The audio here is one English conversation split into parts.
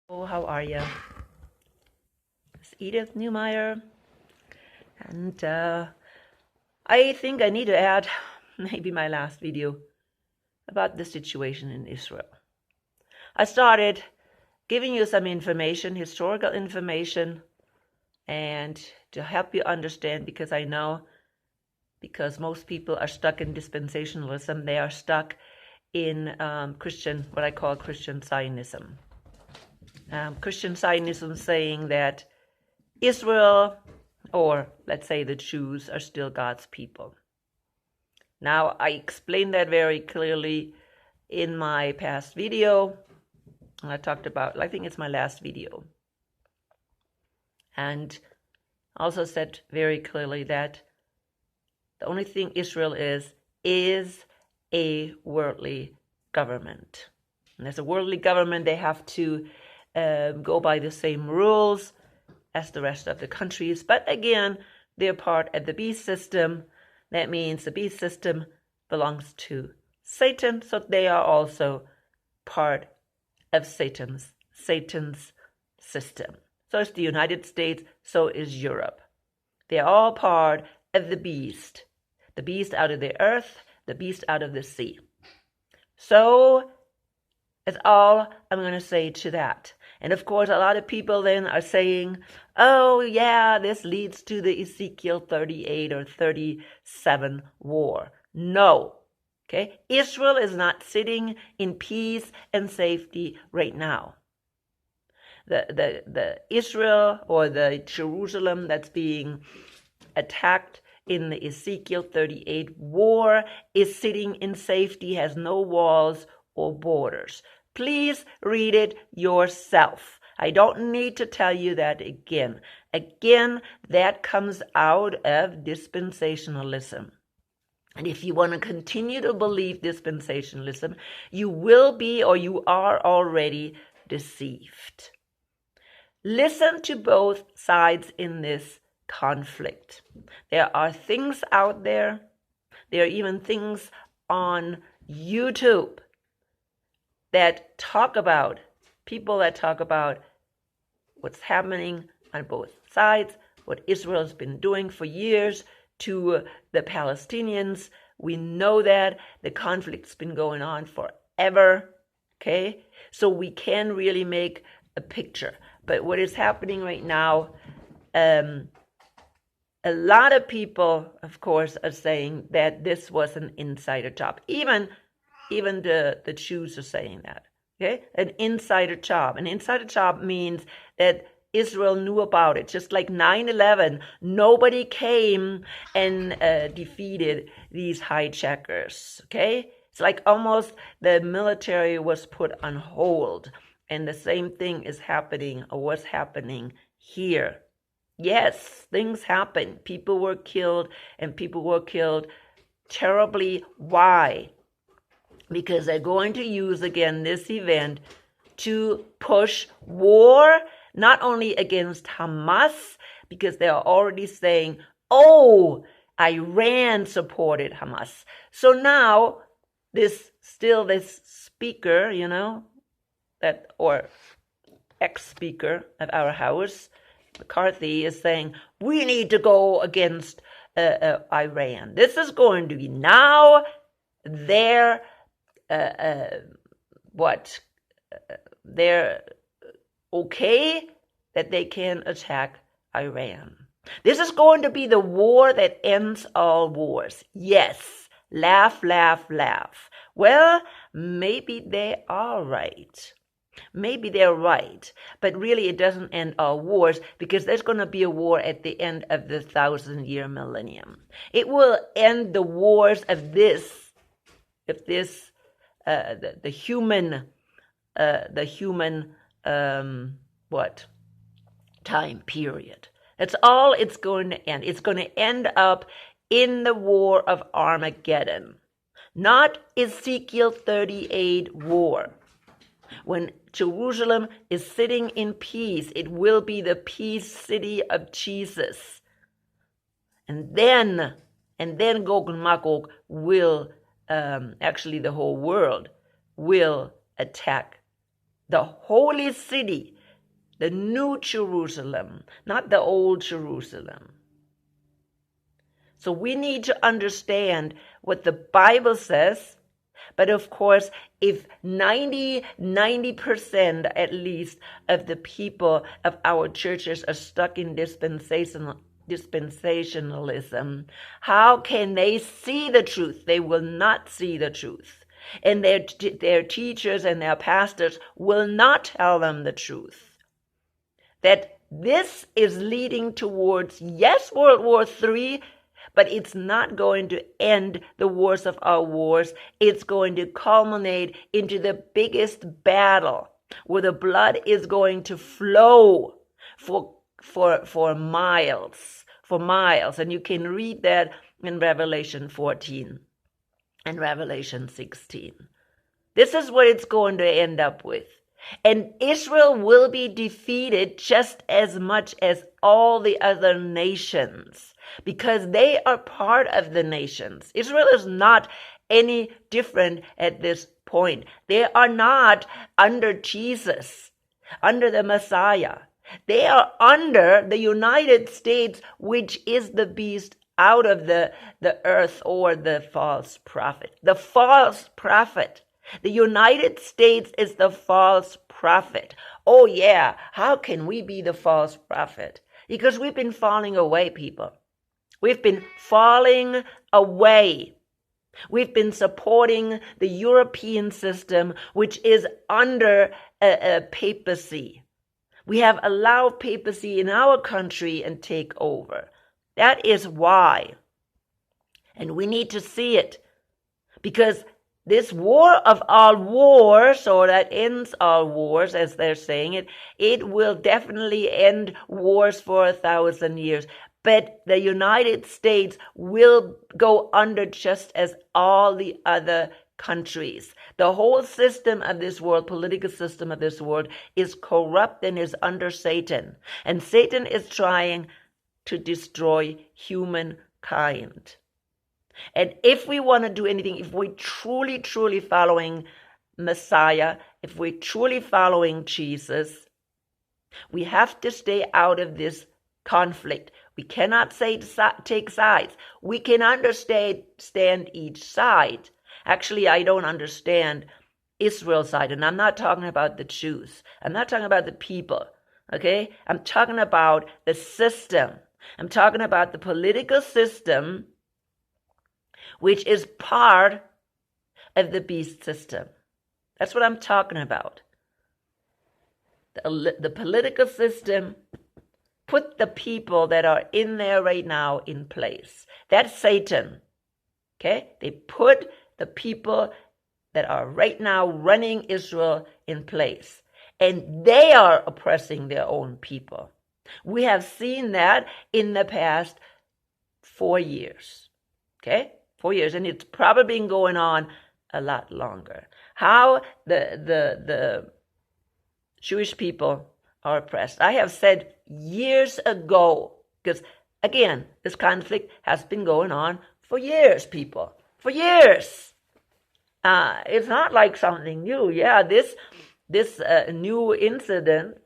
Oh, how are you? It's Edith Newmeyer, and I think I need to add maybe my last video about the situation in Israel. I started giving you some information, historical information, and to help you understand, because I know, because most people are stuck in dispensationalism, they are stuck in what I call Christian Zionism. Christian Zionism saying that Israel, or let's say the Jews, are still God's people. Now, I explained that very clearly in my past video. I talked about, I think it's my last video. And also said very clearly that the only thing Israel is a worldly government. And as a worldly government, they have to go by the same rules as the rest of the countries. But again, they're part of the beast system. That means the beast system belongs to Satan, so they are also part of Satan's system. So is the United States, so is Europe. They're all part of the beast out of the earth, the beast out of the sea. So that's all I'm going to say to that. And of course, a lot of people then are saying, oh yeah, this leads to the Ezekiel 38 or 37 war. No. Okay? Israel is not sitting in peace and safety right now. The Israel or the Jerusalem that's being attacked in the Ezekiel 38 war is sitting in safety, has no walls or borders. Please read it yourself. I don't need to tell you that again. Again, that comes out of dispensationalism. And if you want to continue to believe dispensationalism, you will be, or you are already, deceived. Listen to both sides in this conflict. There are things out there. There are even things on YouTube that talk about, people that talk about what's happening on both sides, what Israel has been doing for years to the Palestinians. We know that the conflict's been going on forever, okay? So we can really make a picture. But what is happening right now, a lot of people, of course, are saying that this was an insider job. Even the Jews are saying that, okay? An insider job. An insider job means that Israel knew about it. Just like 9/11, nobody came and defeated these hijackers, okay? It's like almost the military was put on hold. And the same thing is happening, or was happening here. Yes, things happen. People were killed, and people were killed terribly. Why? Because they're going to use again this event to push war, not only against Hamas, because they are already saying, oh, Iran supported Hamas. So now this speaker, or ex-speaker of our house, McCarthy, is saying, we need to go against Iran. This is going to be now they're okay that they can attack Iran. This is going to be the war that ends all wars. Yes, laugh, laugh, laugh. Well, maybe they are right. Maybe they're right, but really it doesn't end all wars, because there's going to be a war at the end of the 1,000-year millennium. It will end the wars of the human time period. That's all it's going to end. It's going to end up in the war of Armageddon, not Ezekiel 38 war. When Jerusalem is sitting in peace, it will be the peace city of Jesus. And then Gog and Magog will, actually the whole world will attack the holy city the new Jerusalem, not the old Jerusalem. So we need to understand what the Bible says. But of course, if 90% at least of the people of our churches are stuck in dispensationalism, how can they see the truth? They will not see the truth. And their teachers and their pastors will not tell them the truth. That this is leading towards, yes, World War III, but it's not going to end the wars of our wars. It's going to culminate into the biggest battle where the blood is going to flow for miles. And you can read that in Revelation 14 and Revelation 16. This is what it's going to end up with. And Israel will be defeated just as much as all the other nations, because they are part of the nations. Israel is not any different at this point. They are not under Jesus, under the Messiah. They are under the United States, which is the beast out of the earth, or the false prophet. The false prophet. The United States is the false prophet. Oh yeah, how can we be the false prophet? Because we've been falling away, people. We've been falling away. We've been supporting the European system, which is under a papacy. We have allowed papacy in our country and take over. That is why. And we need to see it. Because this war of all wars, or that ends all wars, as they're saying it, it will definitely end wars for 1,000 years. But the United States will go under just as all the other countries. The whole system of this world, political system of this world, is corrupt and is under Satan. And Satan is trying to destroy humankind. And if we want to do anything, if we're truly following Messiah, if we're truly following Jesus, we have to stay out of this conflict. We cannot take sides. We can understand each side. Actually, I don't understand Israel's side, and I'm not talking about the Jews. I'm not talking about the people, okay? I'm talking about the system. I'm talking about the political system, which is part of the beast system. That's what I'm talking about. The political system put the people that are in there right now in place. That's Satan. Okay? They put the people that are right now running Israel in place. And they are oppressing their own people. We have seen that in the past 4 years. Okay? 4 years, and it's probably been going on a lot longer. How the Jewish people are oppressed. I have said years ago, because again, this conflict has been going on for years, people. For years. It's not like something new. Yeah, this new incident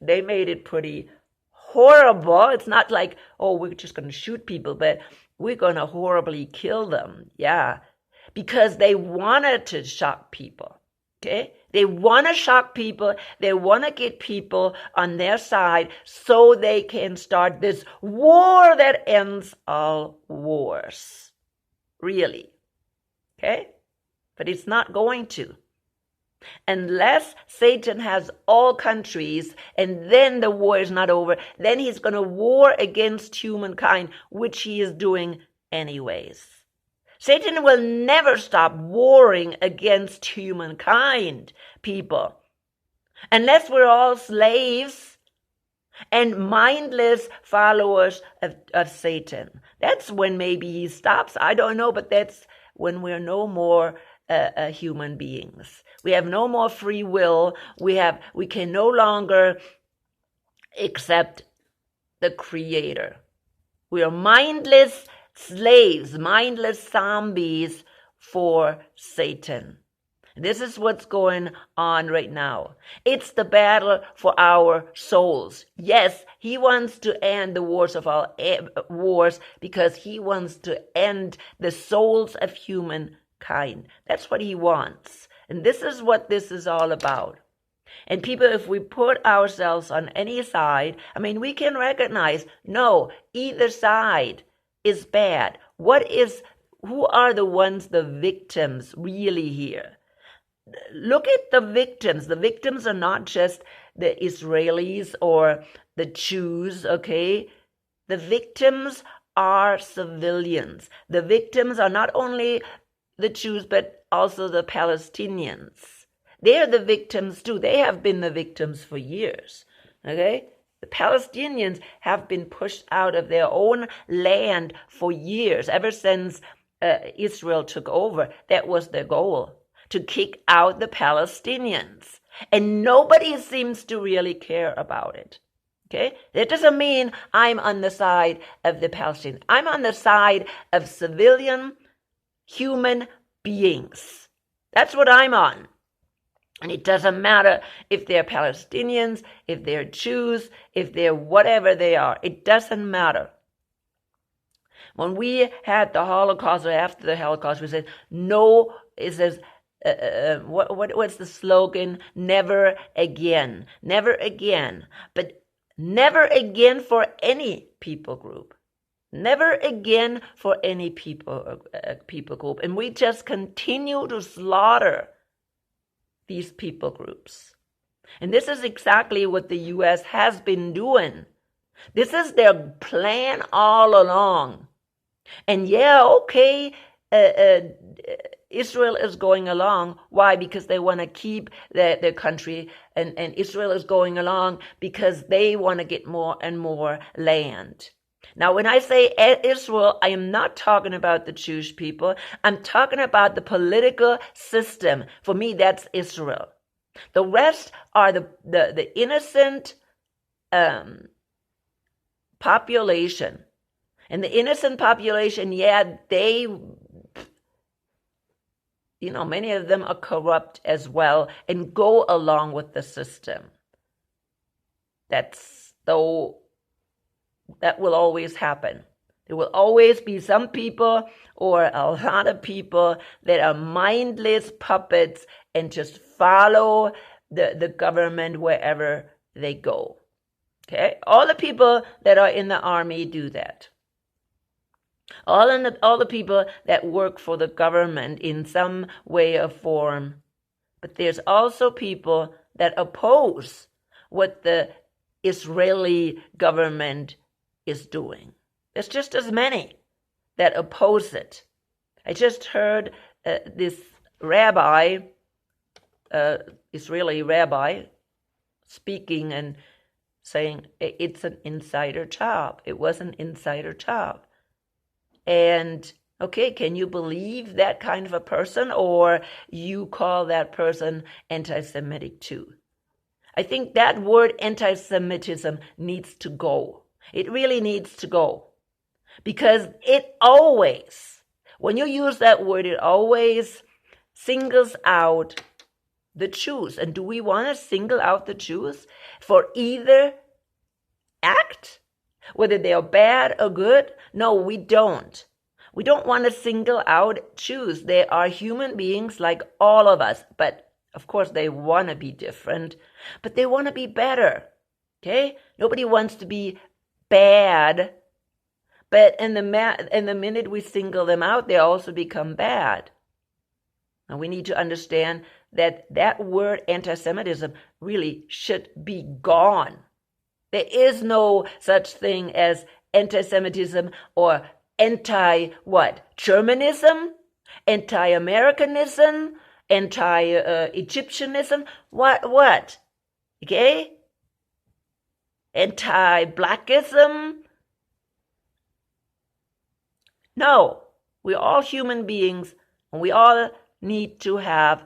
they made it pretty horrible. It's not like, oh, we're just going to shoot people, but we're going to horribly kill them. Yeah, because they wanted to shock people. Okay? They want to shock people. They want to get people on their side so they can start this war that ends all wars. Really. Okay? But it's not going to. Unless Satan has all countries and then the war is not over, then he's going to war against humankind, which he is doing anyways. Satan will never stop warring against humankind, people, unless we're all slaves and mindless followers of Satan. That's when maybe he stops. I don't know, but that's when we're no more human beings. We have no more free will. We can no longer accept the Creator. We are mindless slaves, mindless zombies for Satan. This is what's going on right now. It's the battle for our souls. Yes, he wants to end the wars of all wars because he wants to end the souls of humankind. That's what he wants. And this is what this is all about. And people, if we put ourselves on any side, I mean, we can recognize, no, either side is bad. Who are the ones, the victims really here? Look at the victims. The victims are not just the Israelis or the Jews, okay? The victims are civilians. The victims are not only the Jews, but also the Palestinians. They're the victims too. They have been the victims for years, okay? The Palestinians have been pushed out of their own land for years, ever since Israel took over. That was their goal, to kick out the Palestinians. And nobody seems to really care about it. Okay? That doesn't mean I'm on the side of the Palestinians. I'm on the side of civilian human beings. That's what I'm on. And it doesn't matter if they're Palestinians, if they're Jews, if they're whatever they are. It doesn't matter. When we had the Holocaust, or after the Holocaust, we said, no, it says, what's the slogan? Never again. Never again. But never again for any people group. Never again for any people group. And we just continue to slaughter these people groups. And this is exactly what the U.S. has been doing. This is their plan all along. And yeah, okay, Israel is going along. Why? Because they want to keep their country, and Israel is going along because they want to get more and more land. Now, when I say Israel, I am not talking about the Jewish people. I'm talking about the political system. For me, that's Israel. The rest are the innocent population. And the innocent population, yeah, they, many of them are corrupt as well and go along with the system. That will always happen. There will always be some people or a lot of people that are mindless puppets and just follow the government wherever they go. Okay? All the people that are in the army do that. All the people that work for the government in some way or form. But there's also people that oppose what the Israeli government is doing. There's just as many that oppose it. I just heard this Israeli rabbi, speaking and saying it's an insider job. It was an insider job. And okay, can you believe that kind of a person, or you call that person anti-Semitic too? I think that word anti-Semitism needs to go. It really needs to go. Because it always, when you use that word, it always singles out the Jews. And do we want to single out the Jews for either act? Whether they are bad or good? No, we don't. We don't want to single out Jews. They are human beings like all of us. But, of course, they want to be different. But they want to be better. Okay? Nobody wants to be bad. But in the minute we single them out, they also become bad. And we need to understand that word anti-Semitism really should be gone. There is no such thing as anti-Semitism or Germanism, anti-Americanism, anti-Egyptianism. What? Okay? Anti-Blackism. No, we're all human beings, and we all need to have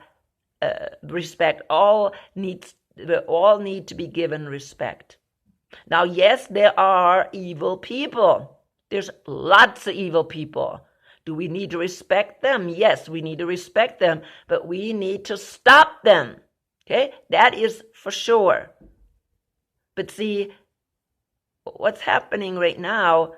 respect. All need to be given respect. Now, yes, there are evil people. There's lots of evil people. Do we need to respect them? Yes, we need to respect them, but we need to stop them. Okay, that is for sure. But see, what's happening right now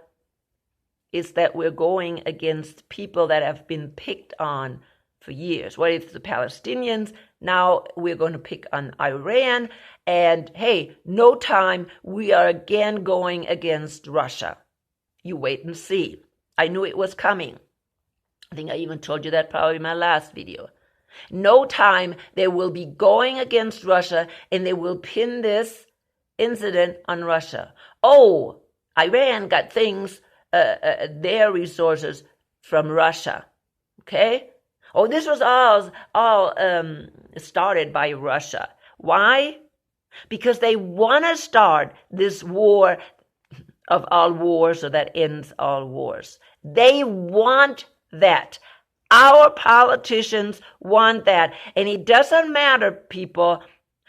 is that we're going against people that have been picked on for years. What if the Palestinians? Now we're going to pick on Iran. And hey, no time, we are again going against Russia. You wait and see. I knew it was coming. I think I even told you that probably in my last video. No time, they will be going against Russia and they will pin this incident on Russia. Oh, Iran got things, their resources from Russia. Okay? Oh, this was all started by Russia. Why? Because they want to start this war of all wars, so that ends all wars. They want that. Our politicians want that. And it doesn't matter, people,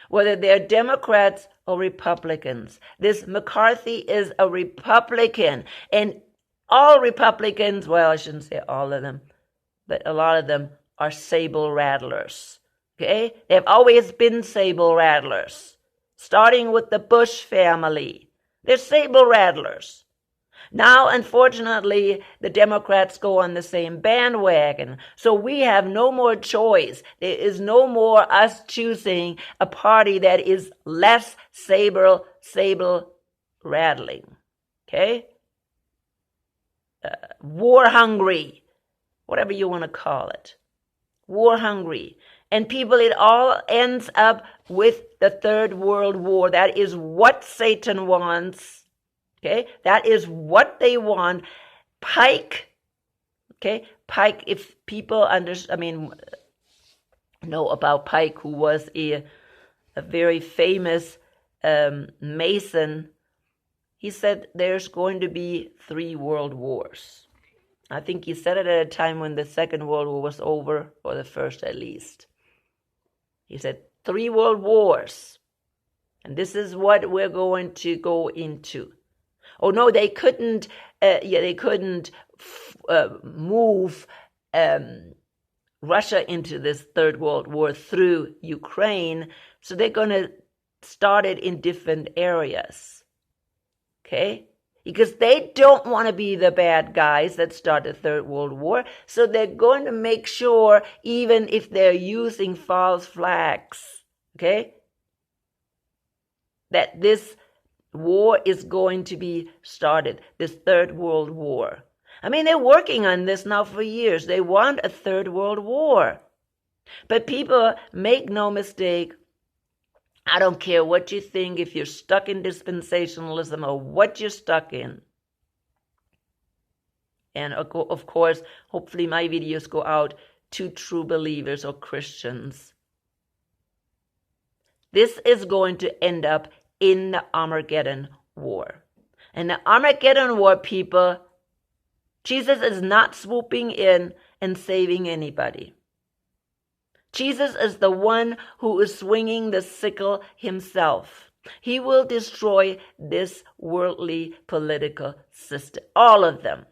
whether they're Democrats or Republicans. This McCarthy is a Republican. And all Republicans, well, I shouldn't say all of them, but a lot of them are saber rattlers. Okay? They've always been saber rattlers, starting with the Bush family. They're saber rattlers. Now, unfortunately, the Democrats go on the same bandwagon. So we have no more choice. There is no more us choosing a party that is less saber rattling. Okay? War hungry, whatever you want to call it. War hungry. And people, it all ends up with the Third World War. That is what Satan wants. Okay, that is what they want. Pike, okay, Pike, if people know about Pike, who was a very famous Mason, he said there's going to be 3 world wars. I think he said it at a time when the Second World War was over, or the first at least. He said 3 world wars. And this is what we're going to go into. Oh no, they couldn't. Move Russia into this Third World War through Ukraine, so they're going to start it in different areas. Okay, because they don't want to be the bad guys that start the Third World War, so they're going to make sure, even if they're using false flags, okay, that this war is going to be started, this Third World War. I mean, they're working on this now for years. They want a Third World War. But people, make no mistake, I don't care what you think, if you're stuck in dispensationalism or what you're stuck in. And of course, hopefully my videos go out to true believers or Christians. This is going to end up in the Armageddon War. And the Armageddon War, people, Jesus is not swooping in and saving anybody. Jesus is the one who is swinging the sickle himself. He will destroy this worldly political system. All of them.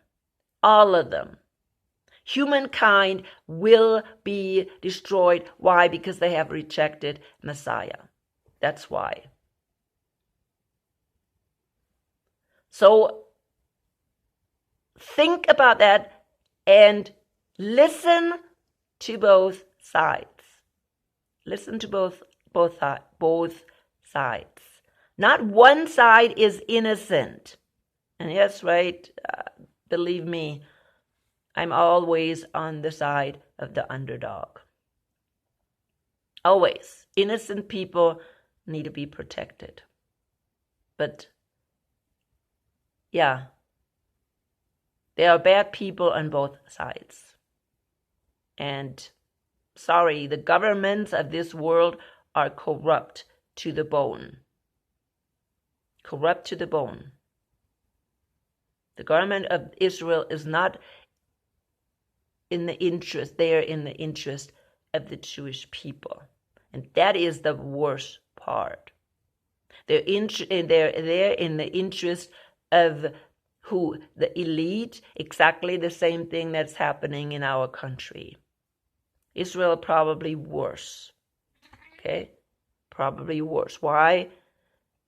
All of them. Humankind will be destroyed. Why? Because they have rejected Messiah. That's why. So think about that and listen to both sides. Listen to both sides. Not one side is innocent. And yes, right, believe me, I'm always on the side of the underdog. Always. Innocent people need to be protected. But yeah, there are bad people on both sides. And sorry, the governments of this world are corrupt to the bone. Corrupt to the bone. The government of Israel is not in the interest, they are in the interest of the Jewish people. And that is the worst part. They're in the interest of Who? The elite. Exactly the same thing that's happening in our country. Israel probably worse. Okay? Probably worse. Why?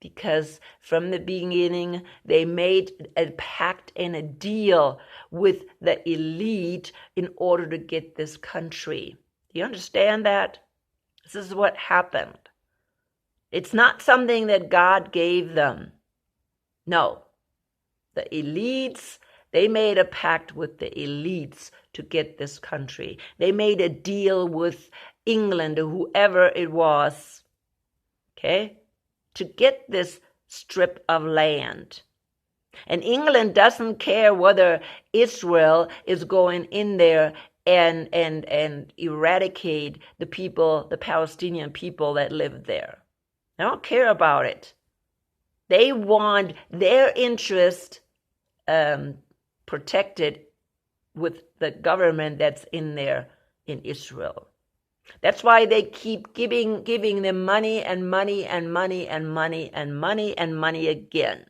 Because from the beginning, they made a pact and a deal with the elite in order to get this country. Do you understand that? This is what happened. It's not something that God gave them. No. The elites, they made a pact with the elites to get this country. They made a deal with England or whoever it was, okay, to get this strip of land. And England doesn't care whether Israel is going in there and eradicate the people, the Palestinian people that live there. They don't care about it. They want their interest protected with the government that's in there in Israel. That's why they keep giving them money and money and money and money and money and money again.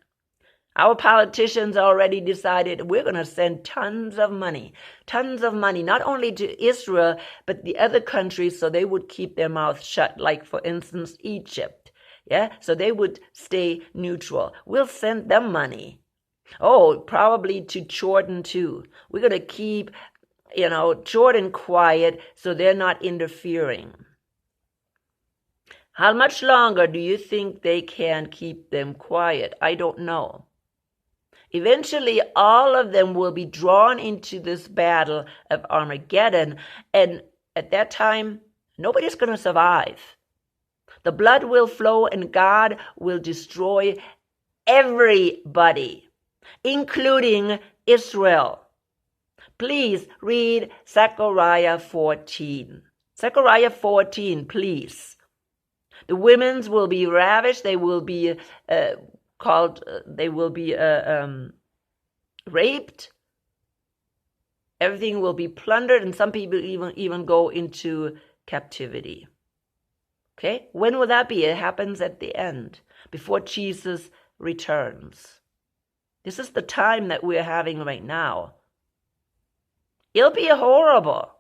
Our politicians already decided we're going to send tons of money, not only to Israel, but the other countries, so they would keep their mouths shut, like, for instance, Egypt. Yeah, so they would stay neutral. We'll send them money. Oh, probably to Jordan too. We're going to keep, Jordan quiet so they're not interfering. How much longer do you think they can keep them quiet? I don't know. Eventually, all of them will be drawn into this battle of Armageddon, and at that time, nobody's going to survive. The blood will flow and God will destroy everybody, including Israel. Please read Zechariah 14. Zechariah 14, please. The women's will be ravished. They will be raped. Everything will be plundered, and some people even go into captivity. Okay? When will that be? It happens at the end, before Jesus returns. This is the time that we're having right now. It'll be horrible.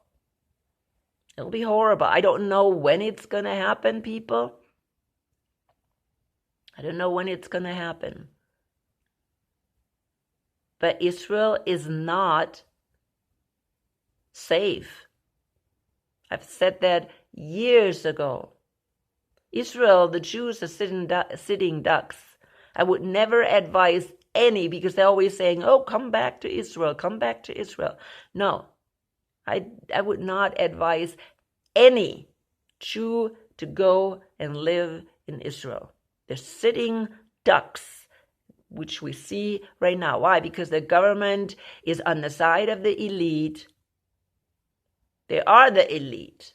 It'll be horrible. I don't know when it's going to happen, people. I don't know when it's going to happen. But Israel is not safe. I've said that years ago. Israel, the Jews are sitting ducks. I would never advise any, because they're always saying, oh, come back to Israel, come back to Israel. No, I would not advise any Jew to go and live in Israel. They're sitting ducks, which we see right now. Why? Because the government is on the side of the elite. They are the elite.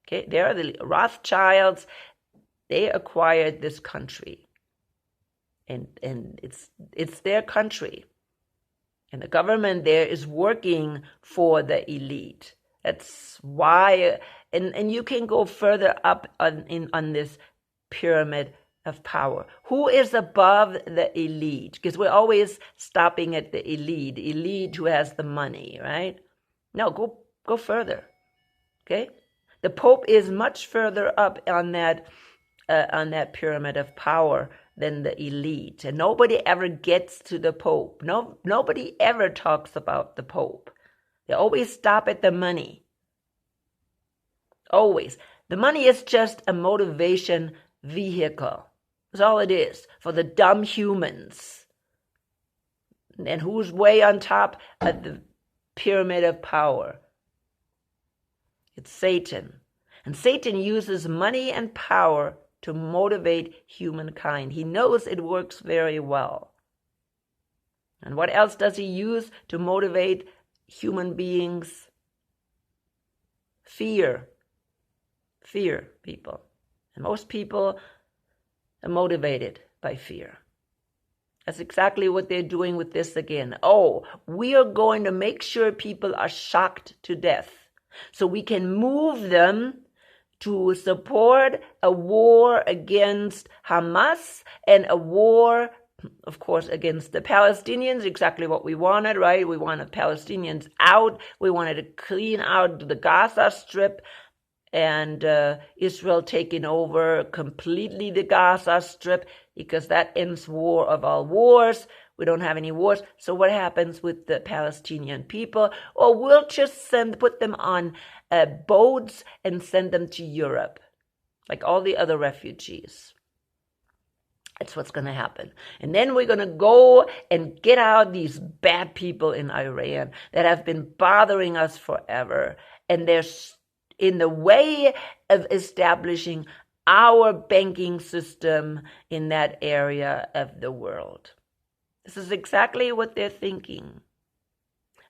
Okay, they are the Rothschilds. They acquired this country. And it's their country. And the government there is working for the elite. That's why, and you can go further up on this pyramid of power. Who is above the elite? Because we're always stopping at the elite who has the money, right? No, go further. Okay? The Pope is much further up on that pyramid of power than the elite. And nobody ever gets to the Pope. Nobody ever talks about the Pope. They always stop at the money. Always. The money is just a motivation vehicle. That's all it is for the dumb humans. And who's way on top of the pyramid of power? It's Satan. And Satan uses money and power to motivate humankind. He knows it works very well. And what else does he use to motivate human beings? Fear. Fear, people. And most people are motivated by fear. That's exactly what they're doing with this again. Oh, we are going to make sure people are shocked to death so we can move them to support a war against Hamas and a war of course, against the Palestinians, exactly what we wanted, right? We wanted Palestinians out. We wanted to clean out the Gaza Strip, and Israel taking over completely the Gaza Strip, because that ends war of all wars. We don't have any wars. So what happens with the Palestinian people? Or we'll just put them on boats and send them to Europe, like all the other refugees. That's what's going to happen. And then we're going to go and get out these bad people in Iran that have been bothering us forever. And they're in the way of establishing our banking system in that area of the world. This is exactly what they're thinking.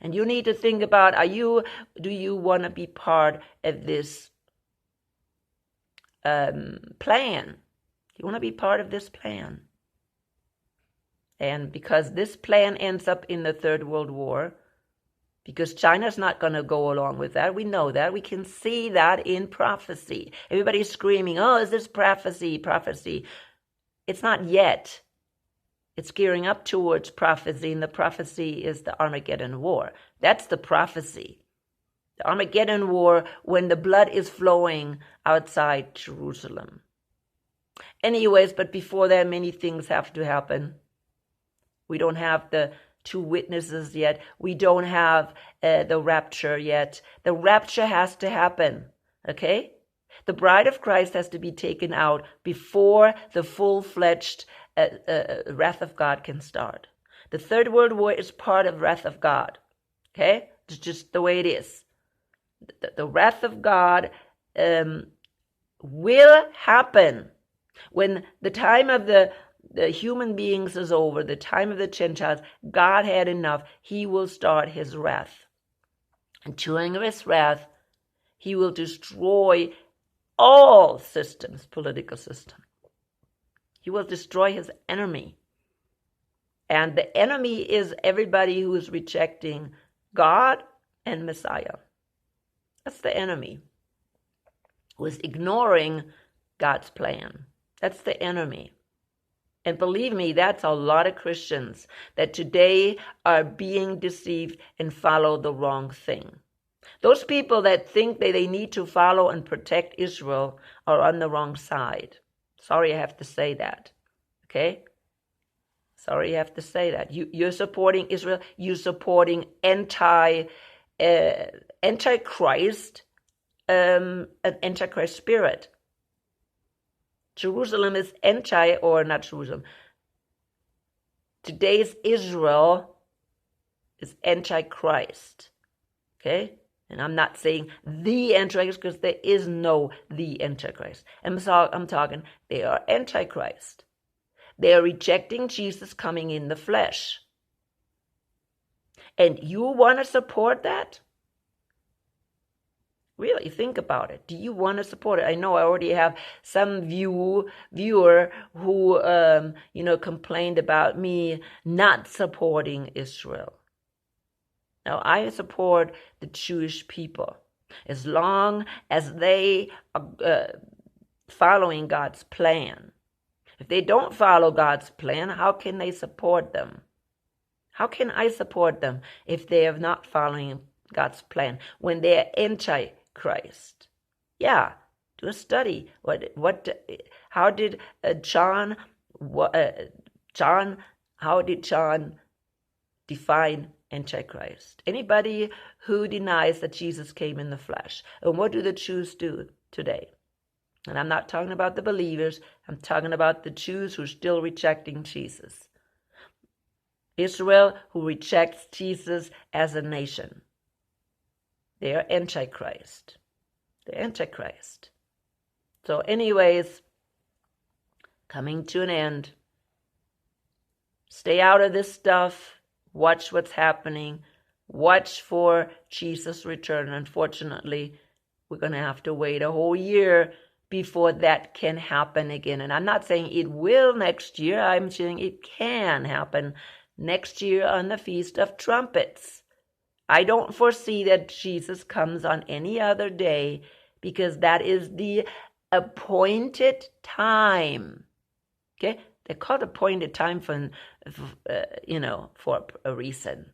And you need to think about, do you want to be part of this plan? You want to be part of this plan. And because this plan ends up in the Third World War, because China's not going to go along with that. We know that. We can see that in prophecy. Everybody's screaming, oh, is this prophecy, prophecy? It's not yet. It's gearing up towards prophecy, and the prophecy is the Armageddon War. That's the prophecy. The Armageddon War, when the blood is flowing outside Jerusalem. Anyways, but before that, many things have to happen. We don't have the 2 witnesses yet. We don't have the rapture yet. The rapture has to happen, okay? The bride of Christ has to be taken out before the full-fledged wrath of God can start. The Third World War is part of wrath of God, okay? It's just the way it is. The wrath of God will happen when the time of the human beings is over, the time of the Gentiles. God had enough. He will start his wrath. And during his wrath, he will destroy all systems, political system. He will destroy his enemy. And the enemy is everybody who is rejecting God and Messiah. That's the enemy. Who is ignoring God's plan. That's the enemy. And believe me, that's a lot of Christians that today are being deceived and follow the wrong thing. Those people that think that they need to follow and protect Israel are on the wrong side. Sorry I have to say that. Okay? Sorry I have to say that. You're supporting Israel. You're supporting Antichrist, an Antichrist spirit. Jerusalem is not Jerusalem. Today's Israel is Antichrist. Okay? And I'm not saying the Antichrist, because there is no the Antichrist. I'm talking, they are Antichrist. They are rejecting Jesus coming in the flesh. And you want to support that? Really, think about it. Do you want to support it? I know I already have some viewer who, complained about me not supporting Israel. Now, I support the Jewish people as long as they are following God's plan. If they don't follow God's plan, how can they support them? How can I support them if they are not following God's plan when they are Antichrist? Yeah, do a study. How did John define Antichrist? Anybody who denies that Jesus came in the flesh. And what do the Jews do today? And I'm not talking about the believers. I'm talking about the Jews who are still rejecting Jesus. Israel, who rejects Jesus as a nation. They are Antichrist. They're Antichrist. So anyways, coming to an end. Stay out of this stuff. Watch what's happening. Watch for Jesus' return. Unfortunately, we're going to have to wait a whole year before that can happen again. And I'm not saying it will next year. I'm saying it can happen next year on the Feast of Trumpets. I don't foresee that Jesus comes on any other day, because that is the appointed time. Okay? They're called appointed time for a reason.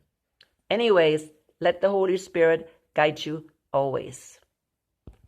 Anyways, let the Holy Spirit guide you always.